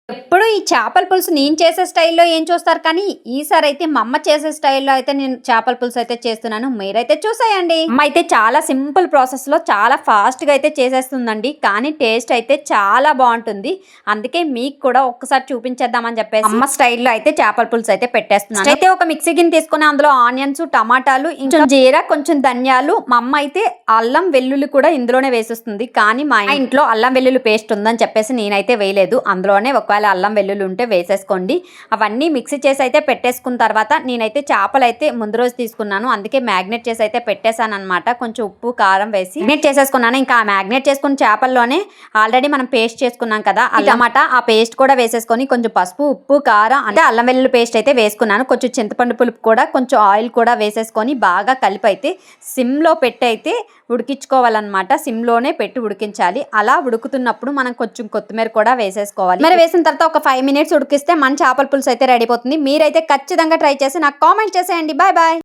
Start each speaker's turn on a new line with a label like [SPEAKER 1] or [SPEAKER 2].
[SPEAKER 1] ఎప్పుడు ఈ చేపల పులుసు నేను చేసే స్టైల్‌లో ఏం చూస్తారు కానీ, ఈసారి అయితే మా అమ్మ చేసే స్టైల్‌లో అయితే నేను చేపల పులుసు అయితే చేస్తున్నాను. మీరైతే చూసేయండి. అమ్మ అయితే చాలా సింపుల్ ప్రాసెస్‌లో చాలా ఫాస్ట్‌గా అయితే చేసేస్తుందండి. కానీ టేస్ట్ అయితే చాలా బావుంటుంది. అందుకే మీకు కూడా ఒక్కసారి చూపించేద్దామని చెప్పేసి అమ్మ స్టైల్‌లో అయితే చేపల పులుసు అయితే పెట్టేస్తున్నాను. అయితే ఒక మిక్సీ గిన్నె తీసుకొని అందులో ఆనియన్స్, టమాటాలు, కొంచెం జీరా, కొంచెం ధనియాలు, మా అమ్మ అయితే అల్లం వెల్లుల్లి కూడా ఇందులోనే వేసేస్తుంది. కానీ మా ఇంట్లో అల్లం వెల్లుల్లి పేస్ట్ ఉందని చెప్పేసి నేనైతే వేయలేదు. అందులోనే ఒకవేళ అల్లం వెల్లుల్లి ఉంటే వేసేసుకోండి. అవన్నీ మిక్సీ చేసి అయితే పెట్టేసుకున్న తర్వాత నేనైతే చేపలు అయితే ముందు రోజు తీసుకున్నాను. అందుకే మ్యాగ్నేట్ చేసి అయితే పెట్టేశాను అనమాట. కొంచెం ఉప్పు కారం వేసి మ్యాగ్నేట్ చేసేసుకున్నాను. ఇంకా ఆ మ్యాగ్నేట్ చేసుకున్న చేపల్లోనే ఆల్రెడీ మనం పేస్ట్ చేసుకున్నాం కదా అన్నమాట. ఆ పేస్ట్ కూడా వేసేసుకొని కొంచెం పసుపు, ఉప్పు, కారం అంటే అల్లం వెల్లుల్లి పేస్ట్ అయితే వేసుకున్నాను. కొంచెం చింతపండు పులుపు కూడా కొంచెం ఆయిల్ కూడా వేసేసుకొని బాగా కలిపి అయితే సిమ్లో పెట్టి అయితే ఉడికించుకోవాలన్నమాట. సిమ్లోనే పెట్టి ఉడికించాలి. అలా ఉడుకుతున్నప్పుడు మనం కొంచెం కొత్తిమీర కూడా వేసేసుకోవాలి. మరి వేసిన తర్వాత ఒక 5 మినిట్స్ ఉడికిస్తే మన చేపల పులుసు అయితే రెడీ అయిపోతుంది. మీరైతే ఖచ్చితంగా ట్రై చేసి నాకు కామెంట్ చేసేయండి. Bye bye.